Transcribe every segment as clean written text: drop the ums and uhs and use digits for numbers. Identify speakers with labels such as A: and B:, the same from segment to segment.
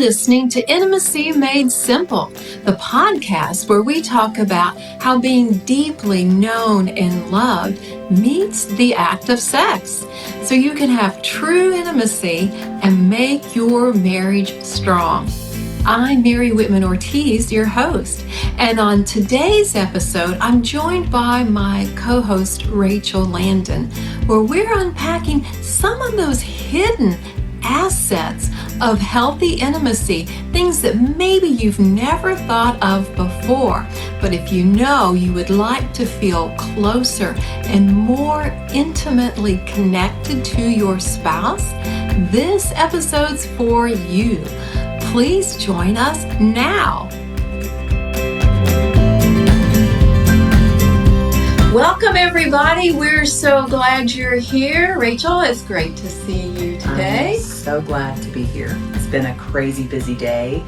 A: listening to Intimacy Made Simple, the podcast where we talk about how being deeply known and loved meets the act of sex, so you can have true intimacy and make your marriage strong. I'm Mary Whitman Ortiz, your host, and on today's episode, I'm joined by my co-host Rachel Landon, where we're unpacking some of those hidden assets of healthy intimacy, things that maybe you've never thought of before. But if you know you would like to feel closer and more intimately connected to your spouse, this episode's for you. Please join us now. Welcome, everybody. We're so glad you're here. Rachel, it's great to see you today.
B: I'm so glad to be here. It's been a crazy busy day.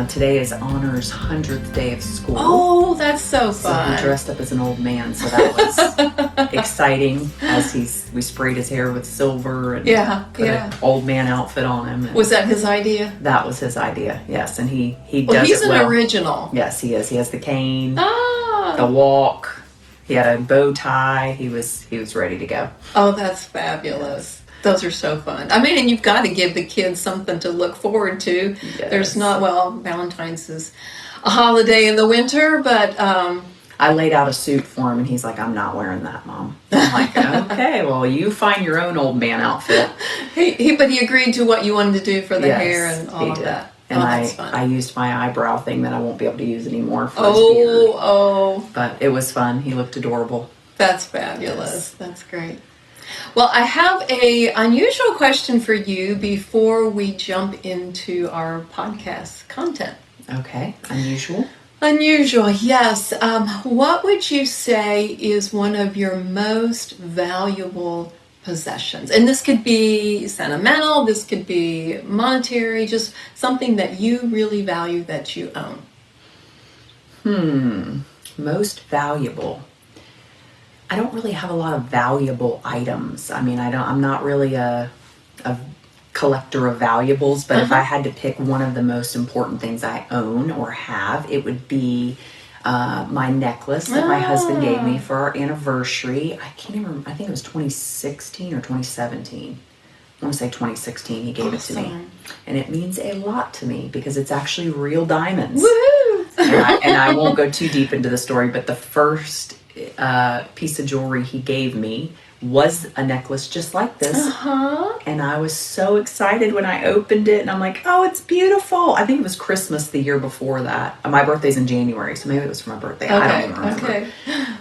B: Today is Honor's 100th day of school.
A: Oh, that's so fun.
B: So he dressed up as an old man, so that was exciting as we sprayed his hair with silver and put an old man outfit on him.
A: Was that his idea?
B: That was his idea, yes. And he does it
A: well. He's an
B: well.
A: Original.
B: Yes, he is. He has the cane, the walk. He had a bow tie. He was ready to go.
A: Oh, that's fabulous. Those are so fun. I mean, and you've got to give the kids something to look forward to.
B: Yes.
A: There's not, Valentine's is a holiday in the winter, but...
B: I laid out a suit for him, and he's like, I'm not wearing that, Mom. I'm like, okay, well, you find your own old man outfit.
A: But he agreed to what you wanted to do for the hair and all of that.
B: And I used my eyebrow thing that I won't be able to use anymore for his beard. But it was fun. He looked adorable.
A: That's fabulous. Yes. That's great. Well, I have a unusual question for you before we jump into our podcast content.
B: Okay. Unusual?
A: Unusual, yes. What would you say is one of your most valuable possessions? And this could be sentimental, this could be monetary, just something that you really value that you own.
B: Most valuable. I don't really have a lot of valuable items. I mean, I'm not really a collector of valuables, but if I had to pick one of the most important things I own or have, it would be my necklace that my husband gave me for our anniversary. I can't even remember. I think it was 2016 or 2017. I want to say 2016 he gave it to me. And it means a lot to me because it's actually real diamonds.
A: Woohoo!
B: and I won't go too deep into the story, but the first piece of jewelry he gave me was a necklace just like this. And I was so excited when I opened it, and I'm like, oh, it's beautiful. I think it was Christmas the year before that. My birthday's in January, so maybe it was for my birthday. I don't even remember. Okay.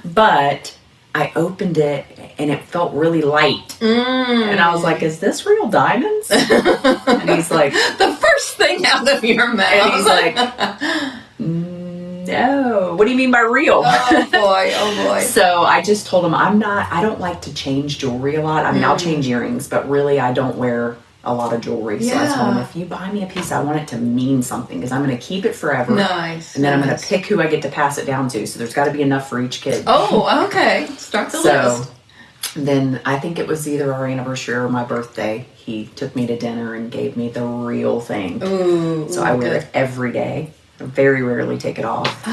B: But I opened it, and it felt really light. And I was like, is this real diamonds? And he's like...
A: the first thing out of your mouth.
B: And he's like... No. What do you mean by real?
A: Oh boy.
B: So I just told him I don't like to change jewelry a lot. I mean, I'll change earrings, but really I don't wear a lot of jewelry. So I told him, if you buy me a piece, I want it to mean something because I'm going to keep it forever.
A: Nice.
B: And then I'm going to pick who I get to pass it down to. So there's got to be enough for each kid.
A: Oh, okay. Start the list.
B: Then I think it was either our anniversary or my birthday. He took me to dinner and gave me the real thing. So I wear it every day. I very rarely take it off.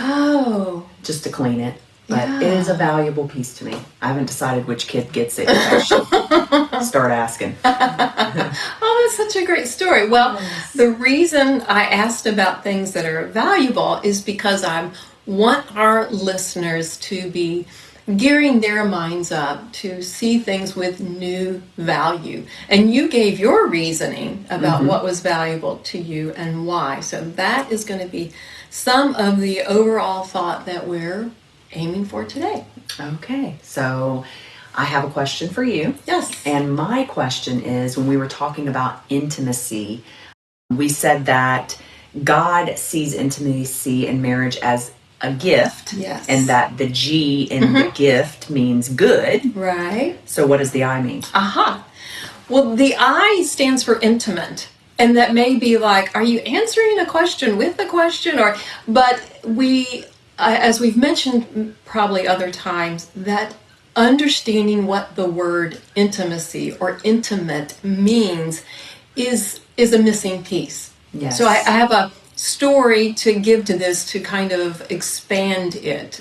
B: Just to clean it. But it is a valuable piece to me. I haven't decided which kid gets it. I should start asking.
A: Oh, that's such a great story. Well, the reason I asked about things that are valuable is because I want our listeners to be gearing their minds up to see things with new value. And you gave your reasoning about what was valuable to you and why. So that is going to be some of the overall thought that we're aiming for today.
B: Okay, so I have a question for you.
A: Yes.
B: And my question is, when we were talking about intimacy, we said that God sees intimacy in marriage as a gift, and that the G in the gift means good.
A: Right.
B: So what does the I mean?
A: Well, the I stands for intimate, and that may be like, are you answering a question with a question? But we, as we've mentioned probably other times, that understanding what the word intimacy or intimate means is a missing piece.
B: Yes.
A: So I have a story to give to this to kind of expand it.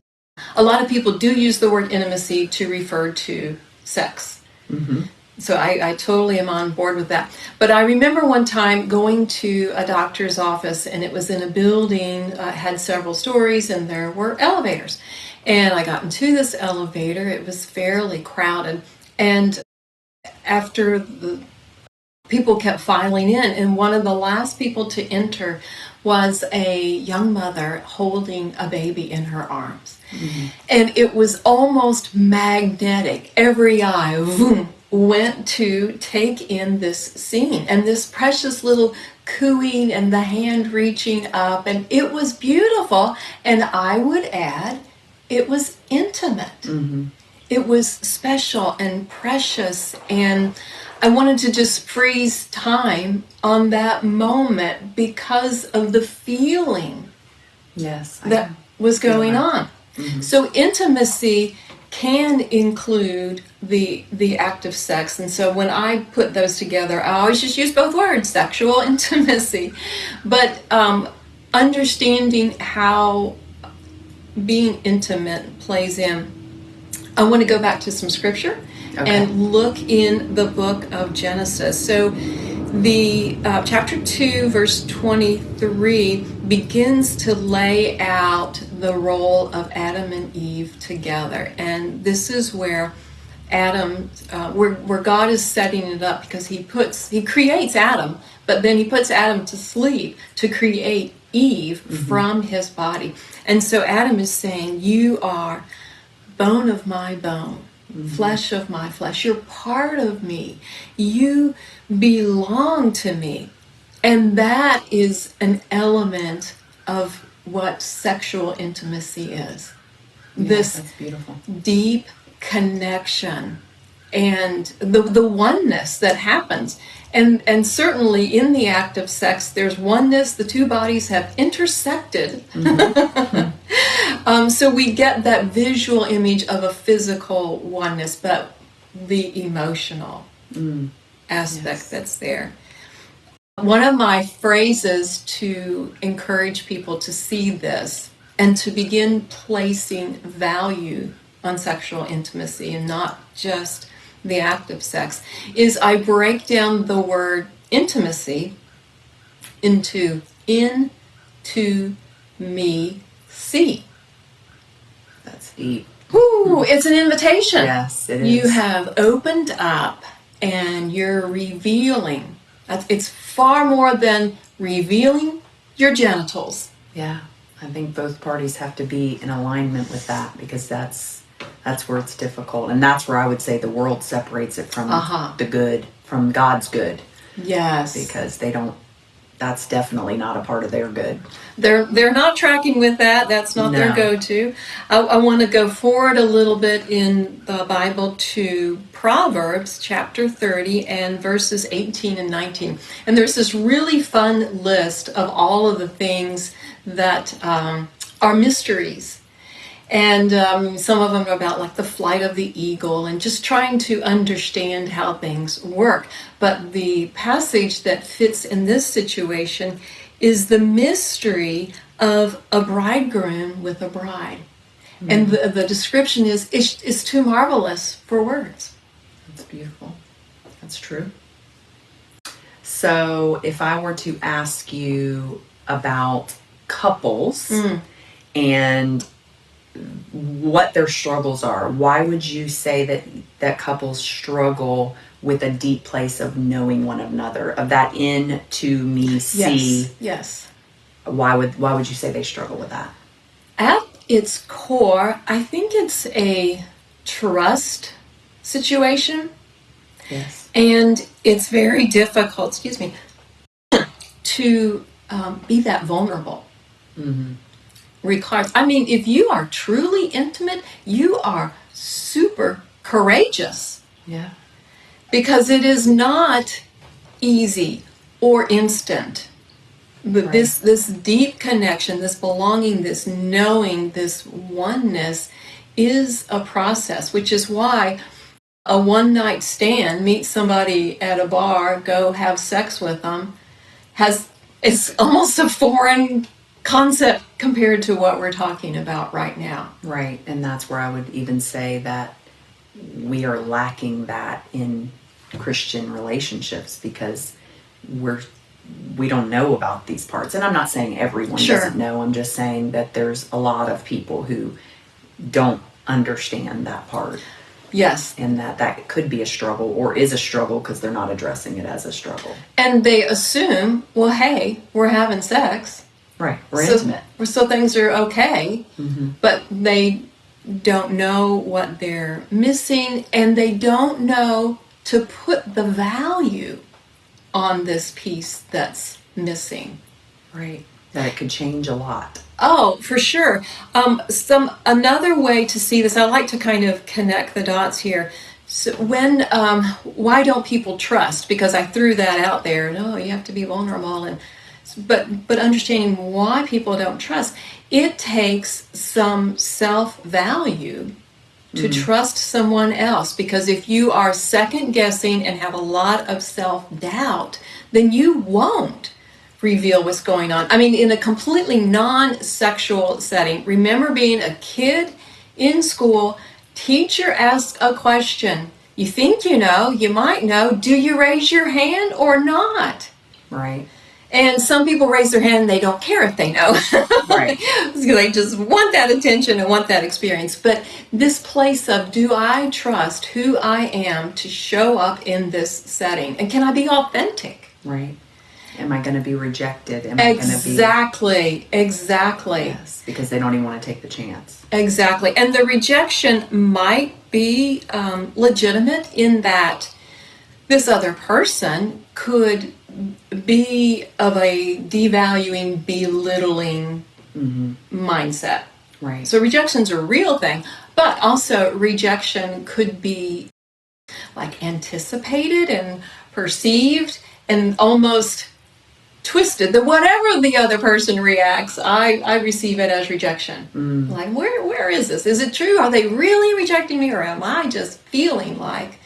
A: A lot of people do use the word intimacy to refer to sex.
B: Mm-hmm.
A: So I totally am on board with that. But I remember one time going to a doctor's office, and it was in a building, had several stories, and there were elevators. And I got into this elevator. It was fairly crowded. And after the people kept filing in, and one of the last people to enter was a young mother holding a baby in her arms. Mm-hmm. And it was almost magnetic. Every eye, boom, went to take in this scene and this precious little cooing and the hand reaching up, and it was beautiful. And I would add, it was intimate. Mm-hmm. It was special and precious, and I wanted to just freeze time on that moment because of the feeling that was going on. Mm-hmm. So intimacy can include the act of sex, and so when I put those together, I always just use both words, sexual intimacy, but understanding how being intimate plays in. I want to go back to some scripture and look in the book of Genesis. So the chapter 2, verse 23 begins to lay out the role of Adam and Eve together. And this is where Adam, where God is setting it up, because he creates Adam, but then he puts Adam to sleep to create Eve from his body. And so Adam is saying, you are bone of my bone, flesh of my flesh. You're part of me. You belong to me. And that is an element of what sexual intimacy is. This
B: that's beautiful.
A: Deep connection and the oneness that happens. And certainly in the act of sex, there's oneness. The two bodies have intersected. So we get that visual image of a physical oneness, but the emotional aspect that's there. One of my phrases to encourage people to see this and to begin placing value on sexual intimacy and not just the act of sex is I break down the word intimacy into in, to, me, see.
B: That's deep.
A: Ooh, it's an invitation.
B: Yes, it is.
A: You have opened up and you're revealing. It's far more than revealing your genitals.
B: Yeah, I think both parties have to be in alignment with that, because that's where it's difficult. And that's where I would say the world separates it from the good, from God's good.
A: Yes.
B: Because that's definitely not a part of their good.
A: They're not tracking with that. That's not their go-to. I want to go forward a little bit in the Bible to Proverbs chapter 30 and verses 18 and 19. And there's this really fun list of all of the things that are mysteries. And some of them are about like the flight of the eagle and just trying to understand how things work. But the passage that fits in this situation is the mystery of a bridegroom with a bride. Mm-hmm. And the description is too marvelous for words.
B: That's beautiful. That's true. So if I were to ask you about couples and what their struggles are, why would you say that couples struggle with a deep place of knowing one another, of that in, to, me, see?
A: Yes.
B: Why would you say they struggle with that?
A: At its core, I think it's a trust situation.
B: Yes.
A: And it's very difficult, to be that vulnerable. Mm-hmm. If you are truly intimate, you are super courageous.
B: Yeah.
A: Because it is not easy or instant. But right. This deep connection, this belonging, this knowing, this oneness is a process, which is why a one-night stand, meet somebody at a bar, go have sex with them, has it's almost a foreign concept compared to what we're talking about right now.
B: Right. And that's where I would even say that we are lacking that in Christian relationships because we don't know about these parts. And I'm not saying everyone doesn't know. I'm just saying that there's a lot of people who don't understand that part.
A: Yes.
B: And that could be a struggle or is a struggle because they're not addressing it as a struggle.
A: And they assume, well, hey, we're having sex.
B: Right. We're intimate.
A: So things are okay.
B: Mm-hmm.
A: But they don't know what they're missing, and they don't know to put the value on this piece that's missing.
B: Right. That it could change a lot.
A: Oh, for sure. Another way to see this, I like to kind of connect the dots here. So why don't people trust? Because I threw that out there. No, you have to be vulnerable, but understanding why people don't trust. It takes some self-value to trust someone else, because if you are second guessing and have a lot of self-doubt, then you won't reveal what's going on. I mean, in a completely non-sexual setting, remember being a kid in school, teacher asks a question. You think you know, you might know, do you raise your hand or not?
B: Right.
A: And some people raise their hand and they don't care if they know.
B: Right.
A: They just want that attention and want that experience. But this place of, do I trust who I am to show up in this setting? And can I be authentic?
B: Right. Am I going to be rejected?
A: Exactly.
B: Yes, because they don't even want to take the chance.
A: Exactly. And the rejection might be legitimate in that this other person could be of a devaluing, belittling mindset.
B: Right.
A: So rejection's a real thing, but also rejection could be like anticipated and perceived and almost twisted, that whatever the other person reacts, I receive it as rejection. Like, where is this? Is it true? Are they really rejecting me, or am I just feeling like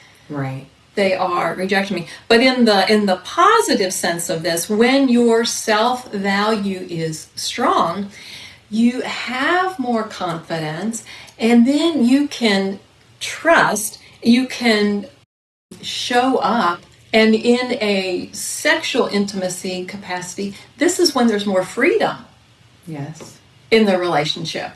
A: they are rejecting me? But in the positive sense of this, when your self-value is strong, you have more confidence, and then you can trust, you can show up. And in a sexual intimacy capacity, this is when there's more freedom.
B: Yes.
A: In the relationship.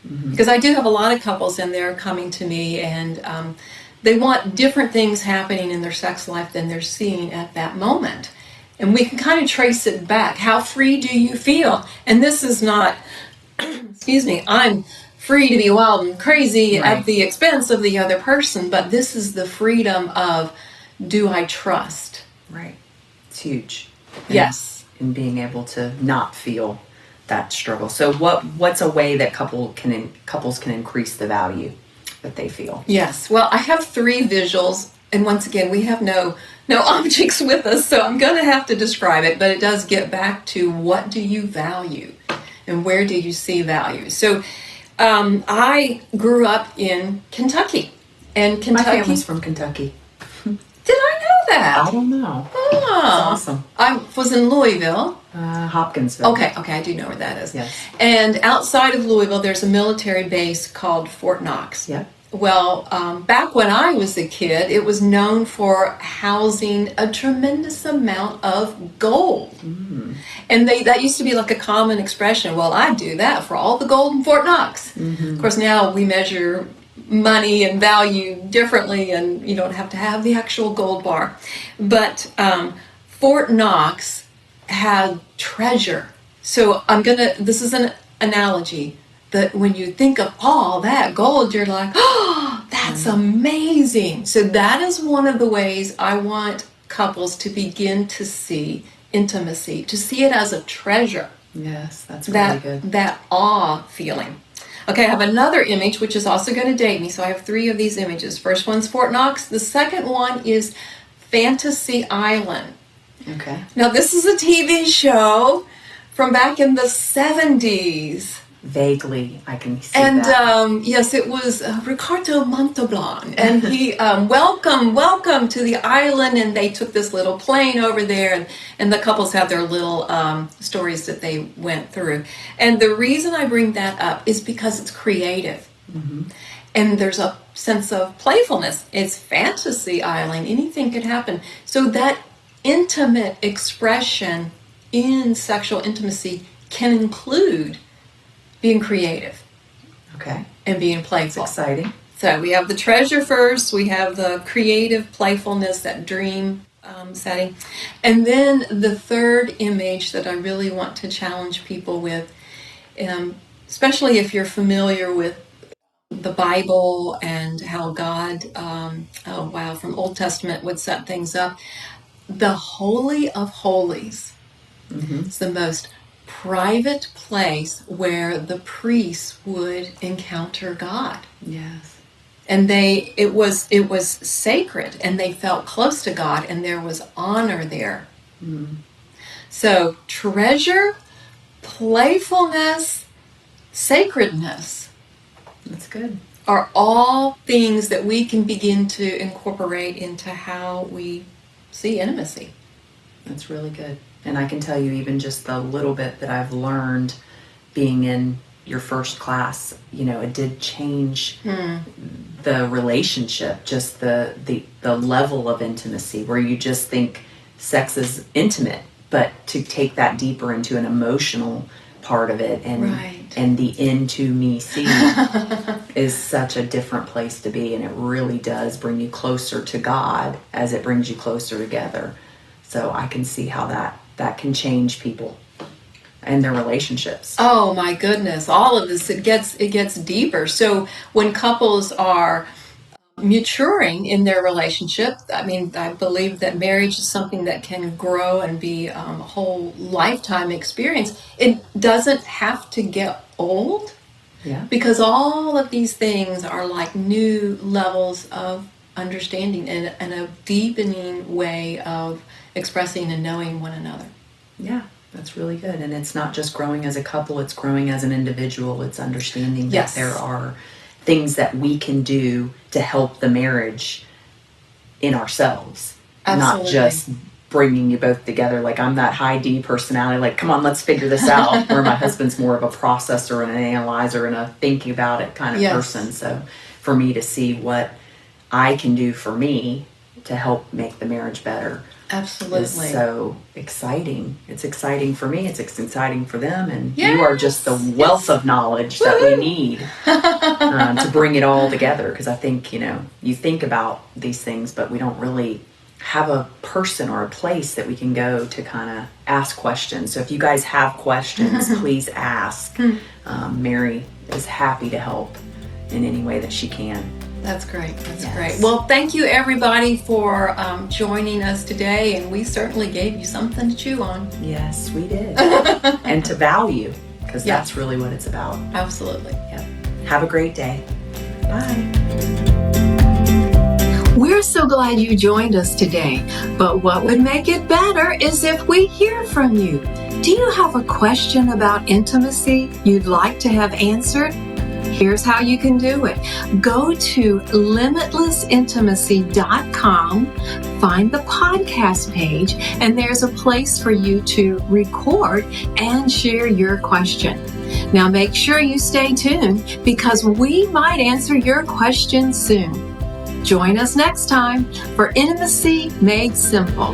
A: Because I do have a lot of couples in there coming to me, and they want different things happening in their sex life than they're seeing at that moment. And we can kind of trace it back. How free do you feel? And this is not, excuse me, I'm free to be wild and crazy at the expense of the other person, but this is the freedom of, do I trust?
B: Right. It's huge.
A: Yes.
B: In being able to not feel that struggle. So what's a way that couples can increase the value that they feel?
A: Yes. Well, I have 3 visuals, and once again, we have no objects with us, so I'm going to have to describe it, but it does get back to, what do you value and where do you see value? So I grew up in Kentucky, and Kentucky.
B: My family's from Kentucky.
A: Did I know that?
B: I don't know.
A: Oh,
B: that's awesome.
A: I was in Louisville.
B: Hopkinsville.
A: Okay, I do know where that is.
B: Yes.
A: And outside of Louisville, there's a military base called Fort Knox.
B: Yep.
A: Well, back when I was a kid, it was known for housing a tremendous amount of gold. And that used to be like a common expression. Well, I'd do that for all the gold in Fort Knox. Of course, now we measure money and value differently, and you don't have to have the actual gold bar. But Fort Knox had treasure. So this is an analogy, that when you think of all that gold, you're like, oh, that's amazing. So that is one of the ways I want couples to begin to see intimacy, to see it as a treasure.
B: Yes, that's really good.
A: That awe feeling. Okay, I have another image, which is also going to date me. So I have 3 of these images. First one's Fort Knox. The second one is Fantasy Island.
B: Okay.
A: Now, this is a TV show from back in the 70s.
B: Vaguely, I can see
A: And
B: that.
A: yes, it was Ricardo Montalban, and he welcome to the island, and they took this little plane over there, and the couples had their little stories that they went through. And the reason I bring that up is because it's creative, and there's a sense of playfulness. It's fantasy island; anything could happen. So that intimate expression in sexual intimacy can include being creative.
B: Okay.
A: And being playful.
B: It's exciting.
A: So we have the treasure first, we have the creative playfulness, that dream setting. And then the third image that I really want to challenge people with, especially if you're familiar with the Bible and how God, from Old Testament would set things up. The Holy of Holies is the most private place where the priests would encounter God.
B: Yes.
A: And it was sacred, and they felt close to God, and there was honor there. So treasure, playfulness, sacredness.
B: That's good.
A: Are all things that we can begin to incorporate into how we see intimacy.
B: That's really good. And I can tell you, even just the little bit that I've learned being in your first class, it did change the relationship, just the level of intimacy, where you just think sex is intimate, but to take that deeper into an emotional part of it, and the into me see is such a different place to be, and it really does bring you closer to God as it brings you closer together. So I can see how that can change people and their relationships.
A: Oh my goodness, all of this, it gets deeper. So when couples are maturing in their relationship, I believe that marriage is something that can grow and be a whole lifetime experience. It doesn't have to get old, because all of these things are like new levels of understanding and a deepening way of expressing and knowing one another.
B: Yeah, that's really good. And it's not just growing as a couple, it's growing as an individual. It's understanding that there are things that we can do to help the marriage in ourselves.
A: Absolutely.
B: Not just bringing you both together. Like, I'm that high D personality, like, come on, let's figure this out. Where my husband's more of a processor and an analyzer and a thinking about it kind of person. So for me to see what I can do for me to help make the marriage better.
A: Absolutely.
B: Is so exciting. It's exciting for me. It's exciting for them. And you are just the wealth of knowledge that we need to bring it all together. Because I think, you think about these things, but we don't really have a person or a place that we can go to kind of ask questions. So if you guys have questions, please ask. Mary is happy to help in any way that she can.
A: That's great. That's great. Well, thank you everybody for joining us today, and we certainly gave you something to chew on.
B: Yes, we did. And to value, because that's really what it's about.
A: Absolutely.
B: Yep. Have a great day. Bye.
A: We're so glad you joined us today, but what would make it better is if we hear from you. Do you have a question about intimacy you'd like to have answered? Here's how you can do it. Go to limitlessintimacy.com, find the podcast page, and there's a place for you to record and share your question. Now make sure you stay tuned, because we might answer your question soon. Join us next time for Intimacy Made Simple.